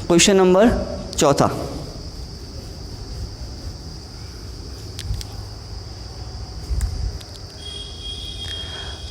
Question number चौथा।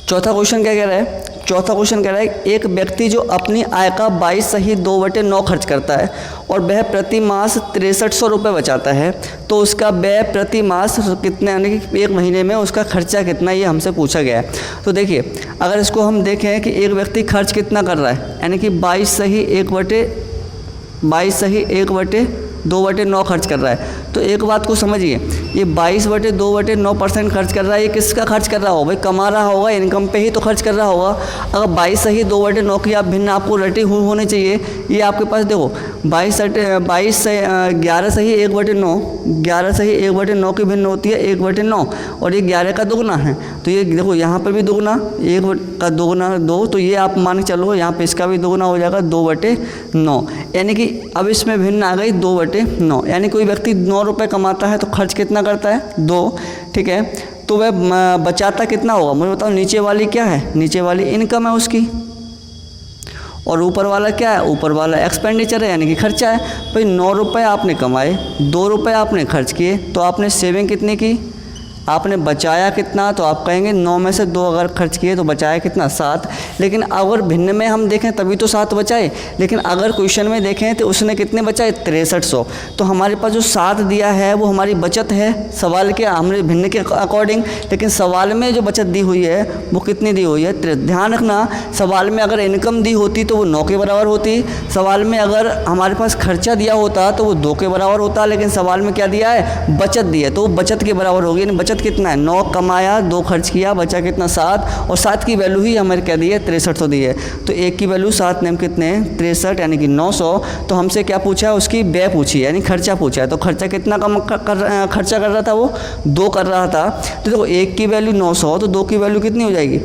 चौथा question क्या कह रहा है? चौथा क्वेश्चन कह रहा है एक व्यक्ति जो अपनी आय का 22/9 खर्च करता है और वह प्रति मास 6300 रुपये बचाता है, तो उसका व्यय प्रति मास कितने, यानी कि एक महीने में उसका खर्चा कितना, ये हमसे पूछा गया है। तो देखिए, अगर इसको हम देखें कि एक व्यक्ति खर्च कितना कर रहा है, यानी कि 22/1/2/9 खर्च कर रहा है, तो एक बात को समझिए, ये 22/2/9% खर्च कर रहा है, ये किसका खर्च कर रहा होगा? भाई कमा रहा होगा, इनकम पे ही तो खर्च कर रहा होगा। अगर 22/2/9 की आप भिन्न आपको रटी हुई होनी चाहिए। ये आपके पास देखो 11/1/9 की भिन्न होती है 1/9, और ये 11 का दुगना है, तो ये देखो यहाँ पर भी दुगना, 1 का दुगना 2, तो ये आप मान के चलो यहाँ पे इसका भी दुगना हो जाएगा 2/9, यानी कि अब इसमें भिन्न आ गई 2/9, यानी कोई व्यक्ति 9 रुपये कमाता है तो खर्च कितना करता है? 2, ठीक है। तो वह बचाता कितना होगा मुझे बताओ? नीचे वाली क्या है? नीचे वाली इनकम है उसकी, और ऊपर वाला क्या है? ऊपर वाला एक्सपेंडिचर है, यानी कि खर्चा है। भाई 9 रुपये आपने कमाए, 2 रुपये आपने खर्च किए, तो आपने सेविंग कितनी की? आपने बचाया कितना? तो आप कहेंगे 9 में से 2 अगर खर्च किए तो बचाया कितना? 7। लेकिन अगर भिन्न में हम देखें तभी तो 7 बचाए, लेकिन अगर क्वेश्चन में देखें तो उसने कितने बचाए? 6300। तो हमारे पास जो 7 दिया है वो हमारी बचत है सवाल के, हमने भिन्न के अकॉर्डिंग, लेकिन सवाल में जो बचत दी हुई है वो कितनी दी हुई है? ध्यान रखना, सवाल में अगर इनकम दी होती तो वो 9 के बराबर होती, सवाल में अगर हमारे पास खर्चा दिया होता तो वो 2 के बराबर होता, लेकिन सवाल में क्या दिया है? बचत दी है, तो वो बचत के बराबर होगी। यानी बचत कितना है? 9 कमाया, 2 खर्च किया, बचा कितना? 7, और 7 की वैल्यू ही हमें क्या दी है? 6300 दी है। तो 1 की वैल्यू 7 नेम कितने हैं? 63, यानी कि 900। तो हमसे क्या पूछा है? उसकी व्यय पूछी है, यानी खर्चा पूछा है। तो खर्चा कितना खर्चा कर रहा था वो? 2 कर रहा था। तो देखो 1 की वैल्यू 900, तो 2 की वैल्यू कितनी हो जाएगी?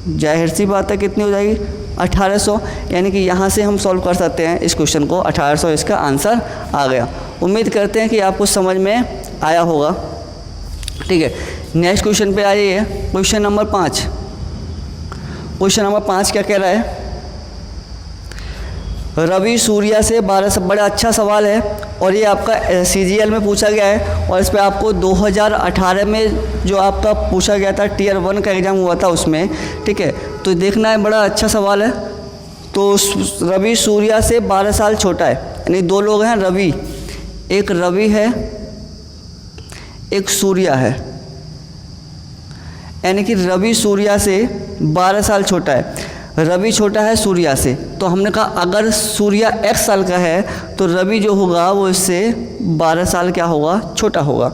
जाहिर सी बात है कितनी हो जाएगी? 1800, यानी कि यहाँ से हम सॉल्व कर सकते हैं इस क्वेश्चन को। 1800 इसका आंसर आ गया। उम्मीद करते हैं कि आपको समझ में आया होगा, ठीक है। नेक्स्ट क्वेश्चन पे आइए, क्वेश्चन नंबर 5। क्वेश्चन नंबर 5 क्या कह रहा है? रवि सूर्या से 12, बड़ा अच्छा सवाल है, और ये आपका CGL में पूछा गया है, और इस पर आपको 2018 में जो आपका पूछा गया था Tier 1 का एग्ज़ाम हुआ था उसमें, ठीक है। तो देखना है, बड़ा अच्छा सवाल है। तो रवि सूर्या से 12 साल छोटा है, यानी 2 लोग हैं रवि, एक रवि है एक सूर्या है, यानी कि रवि सूर्या से 12 साल छोटा है। रवि छोटा है सूर्या से, तो हमने कहा अगर सूर्या x साल का है तो रवि जो होगा वो इससे 12 साल क्या होगा? छोटा होगा,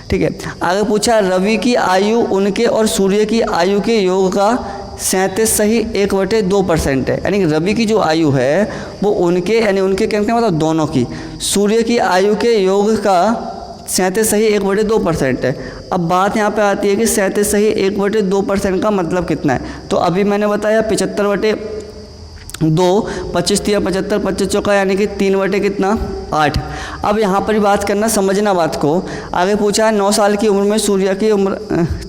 ठीक है। आगे पूछा रवि की आयु उनके और सूर्य की आयु के योग का 37.1/2% है, यानी कि रवि की जो आयु है वो उनके, यानी उनके क्या मतलब दोनों की, सूर्य की आयु के योग का 37.1/2% है। अब बात यहाँ पे आती है कि 37.1/2% का मतलब कितना है? तो अभी मैंने बताया 75/2, 25 × 75, 25 चौका, यानी कि 3/8। अब यहाँ पर बात करना, समझना बात को। आगे पूछा है 9 साल की उम्र में सूर्य की उम्र,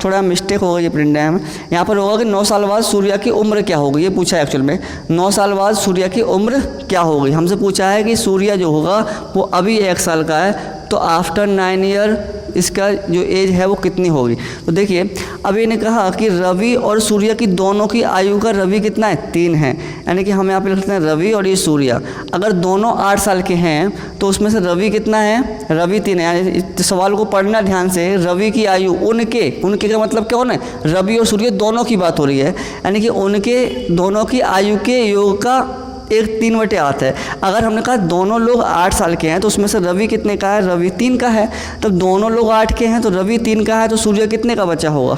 थोड़ा मिस्टेक होगा ये प्रिंट है, यहाँ पर होगा कि 9 साल बाद सूर्य की उम्र क्या होगी, ये पूछा है एक्चुअल में। 9 साल बाद सूर्य की उम्र क्या होगी? हमसे पूछा है कि सूर्य जो होगा वो अभी 1 साल का है, तो आफ्टर 9 ईयर इसका जो एज है वो कितनी होगी? तो देखिए, अभी ने कहा कि रवि और सूर्य की दोनों की आयु का, रवि कितना है? 3 है, यानी कि हम यहाँ पे लिखते हैं रवि और ये सूर्य। अगर दोनों 8 साल के हैं तो उसमें से रवि कितना है? रवि 3 है। यानी सवाल को पढ़ना ध्यान से, रवि की आयु उनके का मतलब क्या होना है? रवि और सूर्य दोनों की बात हो रही है, यानी कि उनके दोनों की आयु के योग का 1/3 है। अगर हमने कहा दोनों लोग 8 साल के हैं तो उसमें से रवि कितने का है? रवि 3 का है। तब दोनों लोग 8 के हैं तो रवि 3 का है, तो सूर्य कितने का बचा होगा?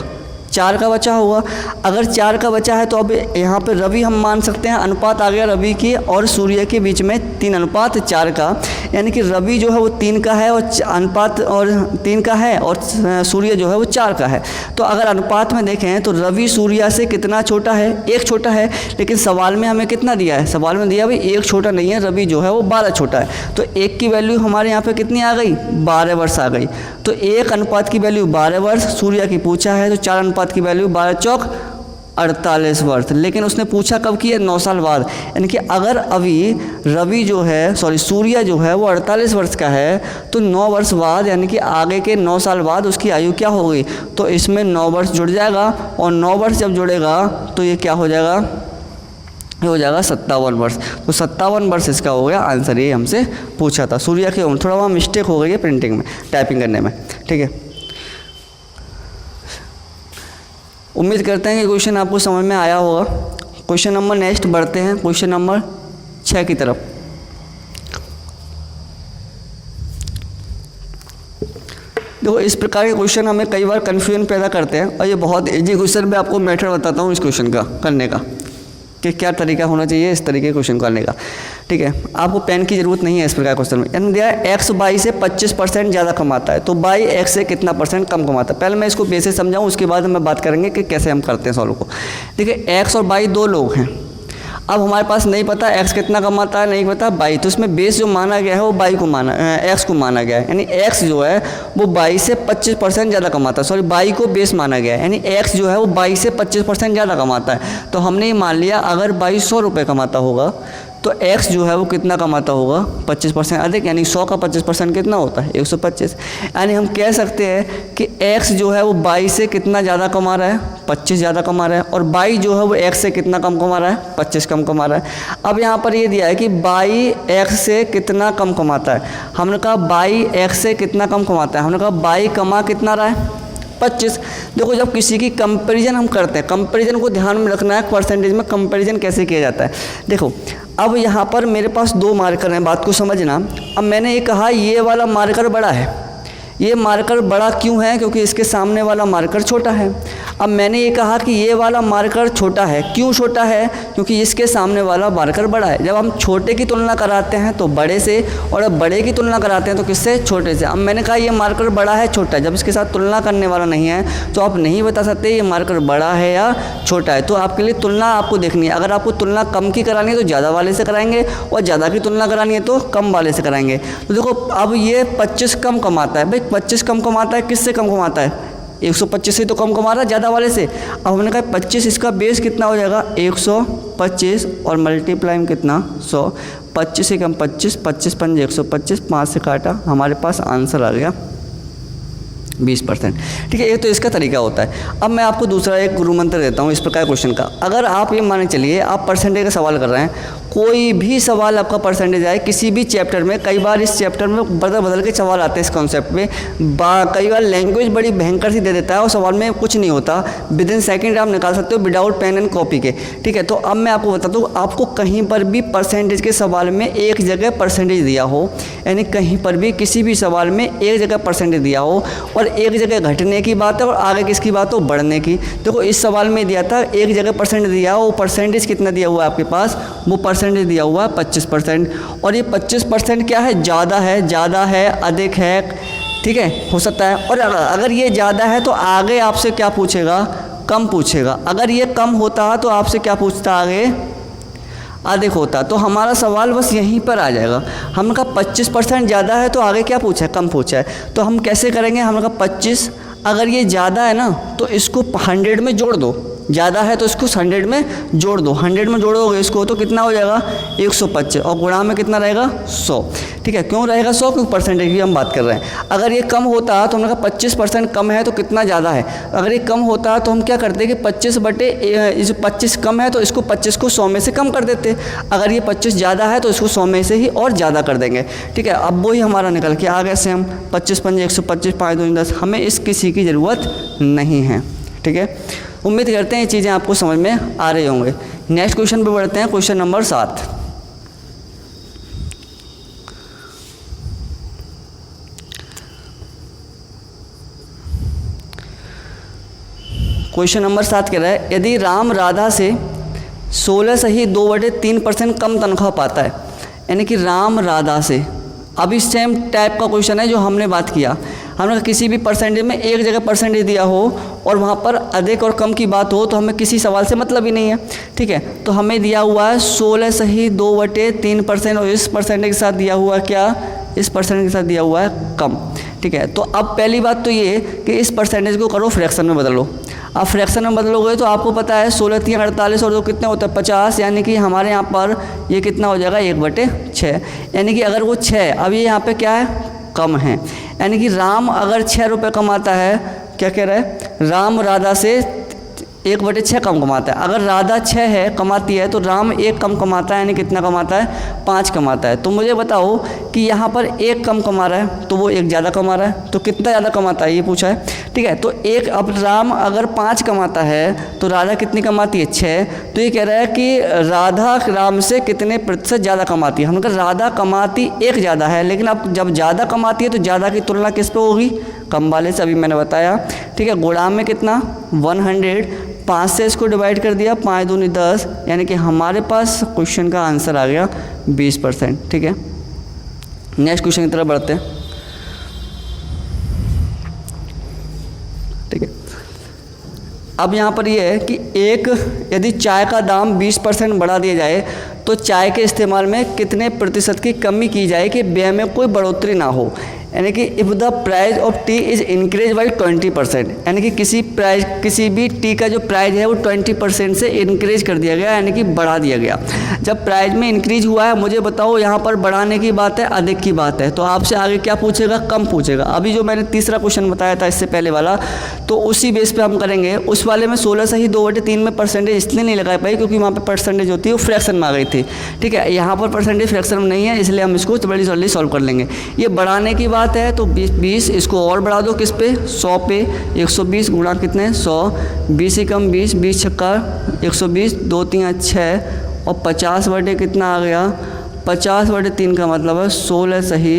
4 का बचा होगा। अगर 4 का बचा है तो अब यहाँ पे रवि हम मान सकते हैं, अनुपात आ गया रवि की और सूर्य के बीच में 3:4 का, यानी कि रवि जो है वो 3 का है और अनुपात और 3 का है, और सूर्य जो है वो 4 का है। तो अगर अनुपात में देखें तो रवि सूर्य से कितना छोटा है? 1 छोटा है। लेकिन सवाल में हमें कितना दिया है? सवाल में दिया भाई 1 छोटा नहीं है, रवि जो है वो 12 छोटा है। तो 1 की वैल्यू हमारे यहाँ पे कितनी आ गई? 12 वर्ष आ गई। तो 1 अनुपात की वैल्यू 12 वर्ष, सूर्य की पूछा है तो 4 अनुपात की वैल्यू 12 चौक 48 वर्ष, लेकिन उसने पूछा कब की है, 9 साल बाद। यानी कि अगर अभी रवि जो है सूर्य जो है वो 48 वर्ष का है, तो 9 वर्ष बाद यानी कि आगे के 9 साल बाद उसकी आयु क्या होगी, तो इसमें 9 वर्ष जुड़ जाएगा, और 9 वर्ष जब जुड़ेगा तो ये क्या हो जाएगा, ये हो जाएगा 57 वर्ष। तो 57 वर्ष इसका हो गया आंसर, ये हमसे पूछा था। सूर्य की उम्र, थोड़ा वहाँ मिस्टेक हो गई है प्रिंटिंग में, टाइपिंग करने में, ठीक है। उम्मीद करते हैं कि क्वेश्चन आपको समझ में आया होगा। क्वेश्चन नंबर नेक्स्ट बढ़ते हैं, क्वेश्चन नंबर 6 की तरफ। देखो इस प्रकार के क्वेश्चन हमें कई बार कन्फ्यूजन पैदा करते हैं, और ये बहुत इजी क्वेश्चन मैं आपको मेथड बताता हूँ इस क्वेश्चन का करने का, कि क्या तरीका होना चाहिए इस तरीके के क्वेश्चन करने का, ठीक है। आपको पेन की ज़रूरत नहीं है इस प्रकार क्वेश्चन में। यानी दिया एक्स वाई से 25% ज़्यादा कमाता है, तो वाई एक्स से कितना परसेंट कम कमाता है। पहले मैं इसको बेसिक समझाऊँ, उसके बाद हम बात करेंगे कि कैसे हम करते हैं सॉल्व को। देखिए एक्स और वाई 2 लोग हैं। अब हमारे पास नहीं पता एक्स कितना कमाता है, नहीं पता वाई, तो इसमें बेस जो माना गया है वो वाई को माना, एक्स को माना गया है। यानी एक्स जो है वो वाई से 25% ज़्यादा कमाता है, सॉरी वाई को बेस माना गया है, यानी एक्स जो है वो वाई से 25% ज़्यादा कमाता है। तो हमने ये मान लिया अगर वाई 100 रुपये कमाता होगा, तो x जो है वो कितना कमाता होगा, 25% अधिक, यानी 100 का 25% कितना होता है, 125। यानी हम कह सकते हैं कि x जो है वो y से कितना ज़्यादा कमा रहा है, 25 ज़्यादा कमा रहा है, और y जो है वो x से कितना कम कमा रहा है, 25 कम कमा रहा है। अब यहाँ पर ये दिया है कि y x से कितना कम कमाता है। हमने कहा y x से कितना कम कमाता है, हमने कहा y कमा कितना रहा है, 25। देखो जब किसी की कंपैरिजन हम करते हैं, कंपैरिजन को ध्यान में रखना है, परसेंटेज में कंपैरिजन कैसे किया जाता है। देखो अब यहाँ पर मेरे पास 2 मार्कर हैं, बात को समझना। अब मैंने ये कहा ये वाला मार्कर बड़ा है, ये मार्कर बड़ा क्यों है, क्योंकि इसके सामने वाला मार्कर छोटा है। अब मैंने ये कहा कि ये वाला मार्कर छोटा है, क्यों छोटा है, क्योंकि इसके सामने वाला मार्कर बड़ा है। जब हम छोटे की तुलना कराते हैं तो बड़े से, और अब बड़े की तुलना कराते हैं तो किससे, छोटे से। अब मैंने कहा ये मार्कर बड़ा है छोटा है, जब इसके साथ तुलना करने वाला नहीं है तो आप नहीं बता सकते ये मार्कर बड़ा है या छोटा है। तो आपके लिए तुलना आपको देखनी है। अगर आपको तुलना कम की करानी है तो ज़्यादा वाले से कराएंगे, और ज़्यादा की तुलना करानी है तो कम वाले से कराएंगे। तो देखो अब ये 25 कम कमाता है, भाई 25 कम कमाता है, किससे कम कमाता है, 125 से तो कम कमा रहा है, ज़्यादा वाले से। अब हमने कहा 25, इसका बेस कितना हो जाएगा, 125, और मल्टीप्लाई में कितना, 100। 25 से कम 25, 25 पंजे 125, 5 से काटा, हमारे पास आंसर आ गया 20%। ठीक है, ये तो इसका तरीका होता है। अब मैं आपको दूसरा एक गुरु मंत्र देता हूँ इस प्रकार क्वेश्चन का। अगर आप ये माने चलिए आप परसेंटेज का सवाल कर रहे हैं, कोई भी सवाल आपका परसेंटेज आए किसी भी चैप्टर में, कई बार इस चैप्टर में बदल बदल के सवाल आते हैं इस कॉन्सेप्ट में, कई बार लैंग्वेज बड़ी भयंकर सी दे देता है और सवाल में कुछ नहीं होता, विद इन सेकेंड आप निकाल सकते हो विदाउट पेन एंड कॉपी के। ठीक है, तो अब मैं आपको बताता हूँ, आपको कहीं पर भी परसेंटेज के सवाल में एक जगह परसेंटेज दिया हो, यानी कहीं पर भी किसी भी सवाल में एक जगह परसेंटेज दिया हो और एक जगह घटने की बात है और आगे किसकी बात हो, बढ़ने की। देखो इस सवाल में दिया था एक जगह परसेंटेज दिया हो, वो परसेंटेज कितना दिया हुआ है आपके पास, वो परसेंटेज दिया हुआ है 25%, और ये 25% क्या है, ज़्यादा है, अधिक है। ठीक है, हो सकता है। और अगर ये ज़्यादा है तो आगे आपसे क्या पूछेगा, कम पूछेगा। अगर ये कम होता तो आपसे क्या पूछता, आगे अधिक होता। तो हमारा सवाल बस यहीं पर आ जाएगा। हमने कहा 25% ज़्यादा है तो आगे क्या पूछा है, कम पूछा है। तो हम कैसे करेंगे, हमने कहा 25, अगर ये ज़्यादा है ना तो इसको 100 में जोड़ दो, ज़्यादा है तो इसको 100 में जोड़ दो, 100 में जोड़ोगे इसको तो कितना हो जाएगा 125, और गुणा में कितना रहेगा 100। ठीक है, क्यों रहेगा 100, क्योंकि परसेंटेज की हम बात कर रहे हैं। अगर ये कम होता तो हमने कहा 25% कम है तो कितना ज़्यादा है। अगर ये कम होता तो हम क्या करते कि 25 कम है तो इसको 25 को 100 में से कम कर देते। अगर ये 25 ज़्यादा है तो इसको 100 में से ही और ज़्यादा कर देंगे। ठीक है, अब वही हमारा निकल के आ गया सेम 25 पंजे 125, 5 2 10। हमें इस किसी की ज़रूरत नहीं है। ठीक है, उम्मीद करते हैं ये चीज़ें आपको समझ में आ रही होंगे। नेक्स्ट क्वेश्चन पे बढ़ते हैं, क्वेश्चन नंबर 7। क्वेश्चन नंबर 7 कह रहा है, यदि राम राधा से 16 सही 2/3% कम तनख्वाह पाता है, यानी कि राम राधा से, अभी सेम टाइप का क्वेश्चन है जो हमने बात किया। हमने किसी भी परसेंटेज में एक जगह परसेंटेज दिया हो और वहाँ पर अधिक और कम की बात हो तो हमें किसी सवाल से मतलब ही नहीं है। ठीक है, तो हमें दिया हुआ है 16 सही 2/3%, और इस परसेंटेज के साथ दिया हुआ है क्या, इस परसेंटेज के साथ दिया हुआ है कम। ठीक है। तो अब पहली बात तो ये कि इस परसेंटेज को करो फ्रैक्शन में बदलो। अब फ्रैक्शन में बदलोगे तो आपको पता है 16 3 48 और 2 कितने होते हैं 50, यानी कि हमारे यहाँ पर ये कितना हो जाएगा 1/6, यानी कि अगर वो 6, अब ये यहाँ पे क्या है कम है, यानी कि राम अगर 6 रुपये कमाता है, क्या कह रहा है, राम राधा से 1/6 कम कमाता है। अगर राधा 6 है कमाती है तो राम 1 कम कमाता है, यानी कितना कमाता है 5 कमाता है। तो मुझे बताओ कि यहाँ पर 1 कम कमा रहा है तो वो 1 ज़्यादा कमा रहा है, तो कितना ज़्यादा कमाता है ये पूछा है, ठीक है। तो अब राम अगर 5 कमाता है तो राधा कितनी कमाती है 6, तो ये कह रहा है कि राधा राम से कितने प्रतिशत ज़्यादा कमाती है। हमने कहा राधा कमाती 1 ज़्यादा है, लेकिन अब जब ज़्यादा कमाती है तो ज़्यादा की तुलना किस पे होगी, कम वाले से, अभी मैंने बताया, ठीक है। गुणा में कितना 100, 5 से इसको डिवाइड कर दिया, 5 दूनी 10, यानी कि हमारे पास क्वेश्चन का आंसर आ गया 20%, ठीक है। नेक्स्ट क्वेश्चन की तरफ बढ़ते हैं, ठीक है। अब यहाँ पर ये है कि यदि चाय का दाम 20% बढ़ा दिया जाए तो चाय के इस्तेमाल में कितने प्रतिशत की कमी की जाए कि व्यय में कोई बढ़ोतरी ना हो, यानी कि if the price of T is increase by 20%, यानी कि किसी भी टी का जो प्राइस है वो 20% से इंक्रीज कर दिया गया, यानी कि बढ़ा दिया गया। जब प्राइस में इंक्रीज हुआ है, मुझे बताओ यहाँ पर बढ़ाने की बात है अधिक की बात है, तो आपसे आगे क्या पूछेगा, कम पूछेगा। अभी जो मैंने तीसरा क्वेश्चन बताया था इससे पहले वाला, तो उसी बेस पे हम करेंगे। उस वाले में 16 से ही 2/3 में परसेंटेज इसलिए नहीं लगा पाई क्योंकि वहाँ पर परसेंटेज होती है वो फ्रैक्शन में आ गई थी, ठीक है। यहाँ पर परसेंटेज फ्रैक्शन में नहीं है, इसलिए हम इसको बड़ी जल्दी सॉल्व कर लेंगे। ये बढ़ाने की बात है तो 20, इसको और बढ़ा दो किस पे 100 पे, 120 गुणा कितने 100, 20 ही कम 20, 20 छक्का 120, 2 3 6 और 50 बटे कितना आ गया 50/3 का मतलब है 16 सही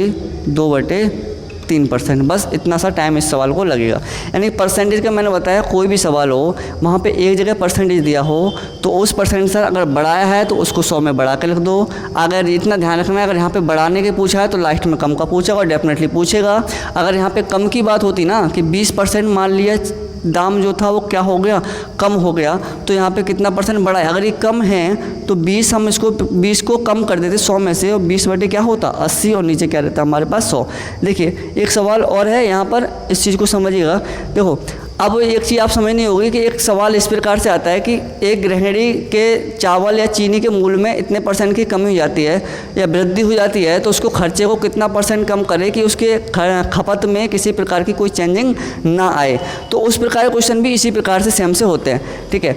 2/3%। बस इतना सा टाइम इस सवाल को लगेगा। यानी परसेंटेज का मैंने बताया कोई भी सवाल हो वहाँ पे एक जगह परसेंटेज दिया हो तो उस परसेंटेज से अगर बढ़ाया है तो उसको 100 में बढ़ा के लिख दो। अगर इतना ध्यान रखना है, अगर यहाँ पे बढ़ाने के पूछा है तो लास्ट में कम का पूछेगा और डेफिनेटली पूछेगा। अगर यहाँ पे कम की बात होती ना कि 20% मान लिया दाम जो था वो क्या हो गया कम हो गया, तो यहाँ पे कितना परसेंट बढ़ा है। अगर ये कम है तो 20 हम इसको 20 को कम कर देते 100 में से, और 20 बटे क्या होता 80 और नीचे क्या रहता हमारे पास 100। देखिए एक सवाल और है यहाँ पर, इस चीज़ को समझिएगा। देखो अब एक चीज़ आप समझ नहीं होगी कि एक सवाल इस प्रकार से आता है कि एक गृहिणी के चावल या चीनी के मूल्य में इतने परसेंट की कमी हो जाती है या वृद्धि हो जाती है तो उसको खर्चे को कितना परसेंट कम करे कि उसके खपत में किसी प्रकार की कोई चेंजिंग ना आए। तो उस प्रकार के क्वेश्चन भी इसी प्रकार से सेम से होते हैं, ठीक है।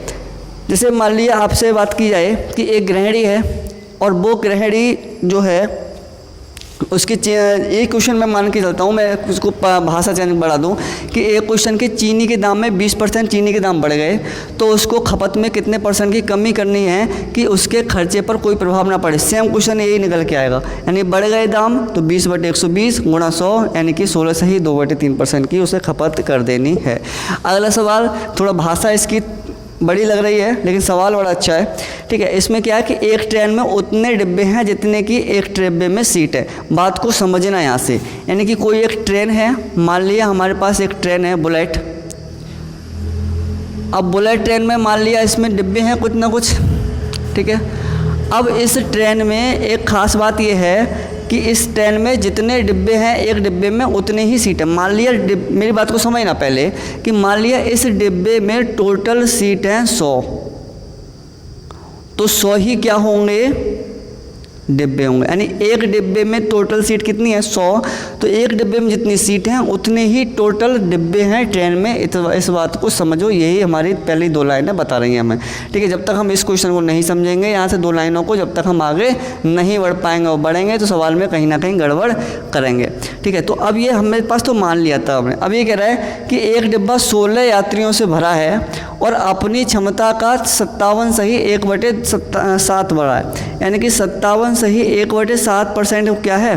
जैसे मान लिया आपसे बात की जाए कि एक गृहिणी है और वो गृहिणी जो है उसकी एक क्वेश्चन में मान के चलता हूँ, मैं उसको भाषा चेंज बढ़ा दूँ कि एक क्वेश्चन के चीनी के दाम में 20% चीनी के दाम बढ़ गए तो उसको खपत में कितने परसेंट की कमी करनी है कि उसके खर्चे पर कोई प्रभाव ना पड़े। सेम क्वेश्चन यही निकल के आएगा, यानी बढ़ गए दाम तो 20/120 गुणा 100, यानी कि 16 से ही 2/3% की उसे खपत कर देनी है। अगला सवाल थोड़ा भाषा इसकी बड़ी लग रही है लेकिन सवाल बड़ा अच्छा है, ठीक है। इसमें क्या है कि एक ट्रेन में उतने डिब्बे हैं जितने की एक डिब्बे में सीट है। बात को समझना यहाँ से, यानी कि कोई एक ट्रेन है, मान लिया हमारे पास एक ट्रेन है बुलेट। अब बुलेट ट्रेन में मान लिया इसमें डिब्बे हैं कुछ ना कुछ, ठीक है। अब इस ट्रेन में एक ख़ास बात यह है कि इस ट्रेन में जितने डिब्बे हैं एक डिब्बे में उतने ही सीट है। मान लिया मेरी बात को समझना पहले कि मान लिया इस डिब्बे में टोटल सीट हैं 100, तो 100 ही क्या होंगे डिब्बे होंगे, यानी एक डिब्बे में टोटल सीट कितनी है 100, तो एक डिब्बे में जितनी सीट हैं उतने ही टोटल डिब्बे हैं ट्रेन में। इस बात को समझो, यही हमारी पहली 2 लाइनें बता रही हैं हमें, ठीक है। जब तक हम इस क्वेश्चन को नहीं समझेंगे यहाँ से 2 लाइनों को, जब तक हम आगे नहीं बढ़ पाएंगे और बढ़ेंगे तो सवाल में कहीं ना कहीं गड़बड़ करेंगे, ठीक है। तो अब ये हमारे पास तो मान लिया था हमने। अब ये कह रहा है कि एक डिब्बा 16 यात्रियों से भरा है और अपनी क्षमता का 57 सही 1/7 भरा है, यानी कि 57 सही 1/7% क्या है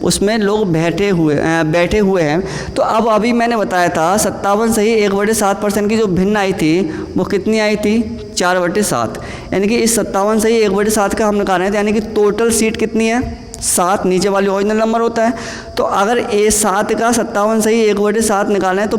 उसमें लोग बैठे हुए हैं। तो अब अभी मैंने बताया था 57 सही 1/7% की जो भिन्न आई थी वो कितनी आई थी 4/7, यानी कि इस 57 सही 1/7 का हम निकाल रहे थे, यानी कि टोटल सीट कितनी है 7, नीचे वाली ओरिजिनल नंबर होता है। तो अगर A7 का 57 सही 1/7 निकालना है तो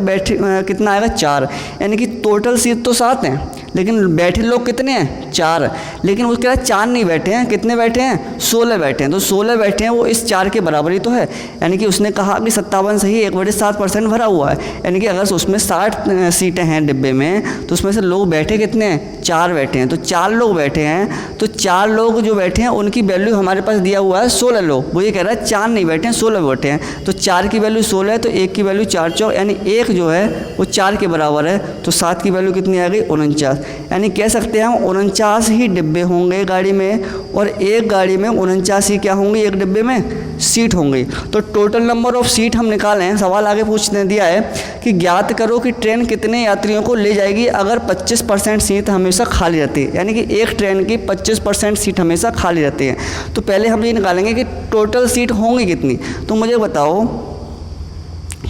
कितना आएगा 4, यानी कि टोटल सीट तो 7 हैं लेकिन बैठे लोग कितने हैं, 4। लेकिन उसके बाद 4 नहीं बैठे हैं, कितने बैठे हैं, 16 बैठे हैं। तो 16 बैठे हैं वो इस 4 के बराबर ही तो है। यानी कि उसने कहा कि 57 सही 1/7% भरा हुआ है। यानी कि अगर उसमें 60 सीटें हैं डिब्बे में तो उसमें से लोग बैठे कितने हैं, 4 बैठे हैं। तो 4 लोग बैठे हैं, तो 4 लोग जो बैठे हैं उनकी वैल्यू हमारे पास दिया हुआ है 16 लोग। वो ये कह रहा है 4 नहीं बैठे हैं, 16 बैठे हैं। तो 4 की वैल्यू 16 है, तो 1 की वैल्यू 4 चौक, यानी 1 जो है वो 4 के बराबर है। तो 7 की वैल्यू कितनी आ गई, 49। यानी कह सकते हैं हम 49 ही डिब्बे होंगे गाड़ी में, और एक गाड़ी में 49 ही क्या होंगे, एक डिब्बे में सीट होंगी। तो टोटल नंबर ऑफ सीट हम निकालें हैं। सवाल आगे पूछने दिया है कि ज्ञात करो कि ट्रेन कितने यात्रियों को ले जाएगी अगर 25% सीट हमेशा खाली रहती है। यानी कि एक ट्रेन की 25% सीट हमेशा खाली रहती है। तो पहले हम ये निकालेंगे कि टोटल सीट होंगी कितनी। तो मुझे बताओ,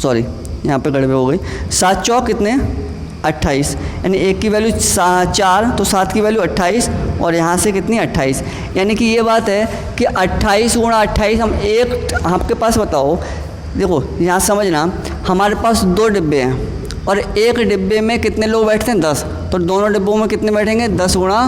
सॉरी यहाँ पे गड़बड़ हो गई, 7 चौक कितने, 28। यानी 1 की वैल्यू 4, तो 7 की वैल्यू 28, और यहाँ से कितनी 28। यानी कि ये बात है कि 28 गुणा 28 हम एक, आपके पास बताओ, देखो यहाँ समझना, हमारे पास 2 डिब्बे हैं और एक डिब्बे में कितने लोग बैठते हैं, 10। तो दोनों डिब्बों में कितने बैठेंगे, 10 गुणा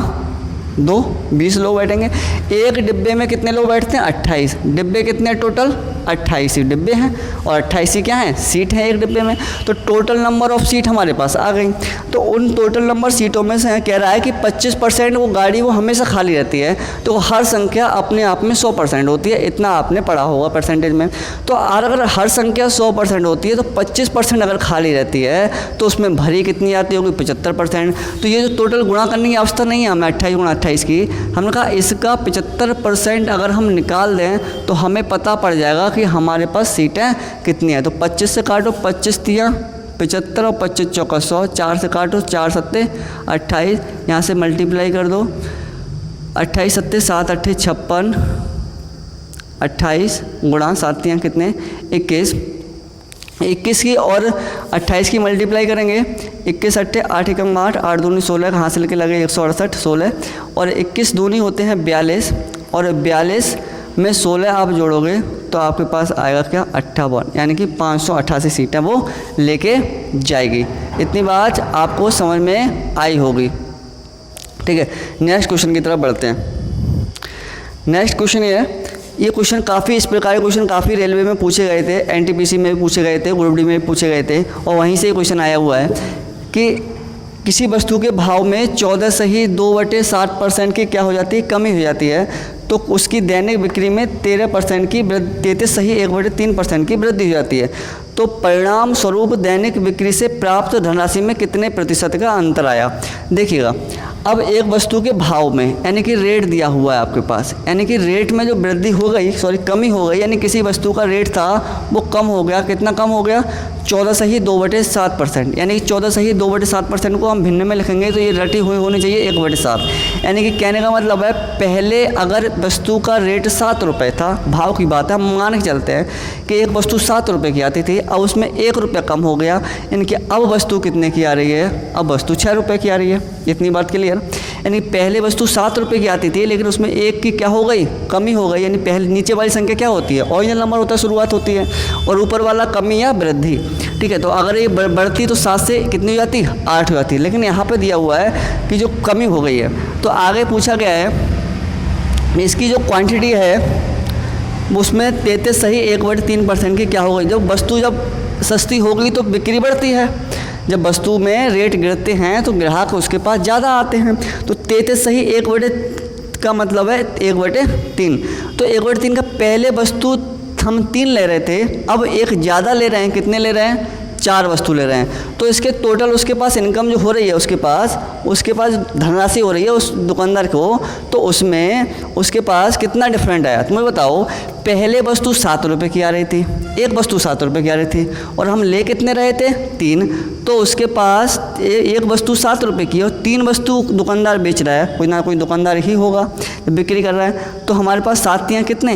2, 20 लोग बैठेंगे। एक डिब्बे में कितने लोग बैठते हैं, 28। डिब्बे कितने टोटल, 28 ही डिब्बे हैं, और 28 ही क्या हैं, सीट है एक डिब्बे में। तो टोटल नंबर ऑफ सीट हमारे पास आ गई। तो उन टोटल नंबर सीटों में से कह रहा है कि 25% वो गाड़ी वो हमेशा खाली रहती है। तो हर संख्या अपने आप में 100% होती है, इतना आपने पढ़ा होगा परसेंटेज में। तो अगर हर संख्या 100% होती है तो 25% अगर खाली रहती है तो उसमें भरी कितनी आती होगी, 75%। तो ये जो टोटल गुणा करने की अवस्था नहीं है हमें 28 गुणा 28 की, हमने कहा इसका 75% अगर हम निकाल दें तो हमें पता पड़ जाएगा कि हमारे पास सीटें कितनी है। तो 25 से काटो, 25 तिया 75 और 25 चौका 100, 4 से काटो, 4 सत्ते 28, यहाँ से मल्टीप्लाई कर दो, 28 सत्ते 7 अट्ठे 56, 28 गुणा 7 तिया कितने 21, 21 की और 28 की मल्टीप्लाई करेंगे, 21 अट्ठे 8 एकम 8, 8 दूनी 16 का हासिल के लगे 168, 16 और 21 दूनी होते हैं 42, और 42 में 16 आप जोड़ोगे तो आपके पास आएगा क्या, 58। यानी कि 588 सीटें वो लेके जाएगी। इतनी बात आपको समझ में आई होगी। ठीक है, नेक्स्ट क्वेश्चन की तरफ बढ़ते हैं। नेक्स्ट क्वेश्चन ये क्वेश्चन काफ़ी, इस प्रकार के क्वेश्चन काफ़ी रेलवे में पूछे गए थे, एनटीपीसी में भी पूछे गए थे, ग्रुप डी में भी पूछे गए थे, और वहीं से क्वेश्चन आया हुआ है कि किसी वस्तु के भाव में 14 से ही 2/60% की क्या हो जाती है, कमी हो जाती है। तो उसकी दैनिक बिक्री में 13% की वृद्धि, 33 सही 1/3% की वृद्धि हो जाती है। तो परिणाम स्वरूप दैनिक बिक्री से प्राप्त धनराशि में कितने प्रतिशत का अंतर आया। देखिएगा, अब एक वस्तु के भाव में, यानी कि रेट दिया हुआ है आपके पास, यानी कि रेट में जो वृद्धि हो गई, कमी हो गई, यानी किसी वस्तु का रेट था वो कम हो गया। कितना कम हो गया, 14 सही 2/7%। यानी कि 14 सही 2/7% को हम भिन्न में लिखेंगे तो ये रटी हुई होनी चाहिए 1/7। यानी कि कहने का मतलब है, पहले अगर वस्तु का रेट 7 रुपये था, भाव की बात है, हम मान के चलते हैं कि एक वस्तु 7 रुपये की आती थी, अब उसमें 1 रुपया कम हो गया, यानी कि अब वस्तु कितने की आ रही है, अब वस्तु 6 रुपये की आ रही है। इतनी बात क्लियर। यानी पहले वस्तु 7 रुपये की आती थी, लेकिन उसमें 1 की क्या हो गई, कमी हो गई। यानी पहले नीचे वाली संख्या क्या होती है, ओरिजिनल नंबर होता है, शुरुआत होती है, और ऊपर वाला कमी या वृद्धि। ठीक है, तो अगर ये बढ़ती तो 7 से कितनी हो जाती, 8 हो जाती। लेकिन यहाँ पे दिया हुआ है कि जो कमी हो गई है, तो आगे पूछा गया है इसकी जो क्वांटिटी है उसमें 33 सही 1/3% की क्या हो गई। जब वस्तु जब सस्ती हो गई तो बिक्री बढ़ती है, जब वस्तु में रेट गिरते हैं तो ग्राहक उसके पास ज़्यादा आते हैं। तो 33 सही 1/3 का मतलब है 1/3। तो 1/3 का पहले वस्तु हम 3 ले रहे थे, अब एक ज़्यादा ले रहे हैं। कितने ले रहे हैं, 4 वस्तु ले रहे हैं। तो इसके टोटल उसके पास इनकम जो हो रही है, उसके पास धनराशि हो रही है उस दुकानदार को, तो उसमें उसके पास कितना डिफरेंट आया। तुम्हें बताओ, पहले वस्तु 7 रुपये की आ रही थी, एक वस्तु 7 रुपये की आ रही थी, और हम ले कितने रहे थे, 3। तो उसके पास एक वस्तु 7 रुपये की और 3 वस्तु दुकानदार बेच रहा है, कोई ना कोई दुकानदार ही होगा बिक्री कर रहा है। तो हमारे पास 7 तियाँ कितने,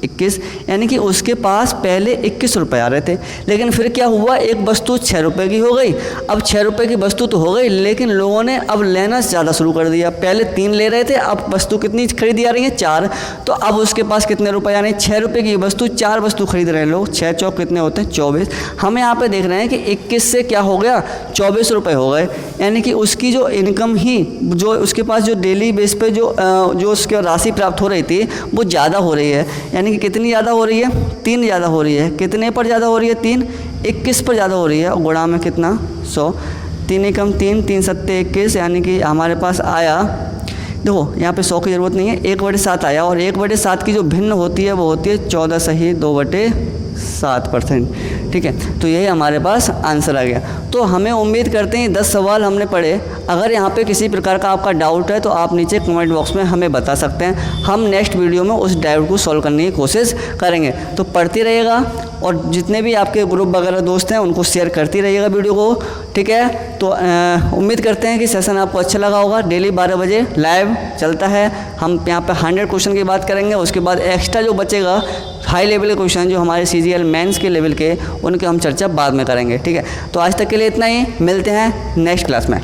21, यानी कि उसके पास पहले 21 रुपये आ रहे थे, लेकिन फिर क्या हुआ, एक वस्तु 6 रुपये की हो गई। अब 6 रुपये की वस्तु तो हो गई, लेकिन लोगों ने अब लेना ज़्यादा शुरू कर दिया। पहले 3 ले रहे थे, अब वस्तु कितनी खरीदी आ रही है, 4। तो अब उसके पास कितने रुपये, यानी 6 रुपये की वस्तु 4 वस्तु खरीद रहे हैं लोग। 6 चौक कितने होते हैं, 24। हम यहाँ पे देख रहे हैं कि 21 से क्या हो गया, 24 रुपये हो गए, यानी कि उसकी जो इनकम ही, जो उसके पास जो डेली बेस पे जो उसके राशि प्राप्त हो रही थी वो ज़्यादा हो रही है। यानी कि कितनी ज़्यादा हो रही है, 3 ज़्यादा हो रही है। कितने पर ज़्यादा हो रही है, 3, 21 पर ज़्यादा हो रही है। और गुणा में कितना, 100। 3 एकम 3, 3 सत्ते 21, यानी कि हमारे पास आया, देखो यहाँ पे 100 की ज़रूरत नहीं है, 1/7 आया। और 1/7 की जो भिन्न होती है वो होती है 14/2/7%। ठीक है, तो यही हमारे पास आंसर आ गया। तो हमें उम्मीद करते हैं 10 सवाल हमने पढ़े। अगर यहाँ पे किसी प्रकार का आपका डाउट है तो आप नीचे कमेंट बॉक्स में हमें बता सकते हैं। हम नेक्स्ट वीडियो में उस डाउट को सॉल्व करने की कोशिश करेंगे। तो पढ़ते रहिएगा और जितने भी आपके ग्रुप वगैरह दोस्त हैं उनको शेयर करती रहिएगा वीडियो को। ठीक है, तो उम्मीद करते हैं कि सेशन आपको अच्छा लगा होगा। डेली 12 बजे लाइव चलता है। हम यहाँ पे 100 क्वेश्चन की बात करेंगे, उसके बाद एक्स्ट्रा जो बचेगा हाई लेवल के क्वेश्चन जो हमारे CGL मेंस के लेवल के, उनके हम चर्चा बाद में करेंगे। ठीक है, तो आज तक के लिए इतना ही, मिलते हैं नेक्स्ट क्लास में।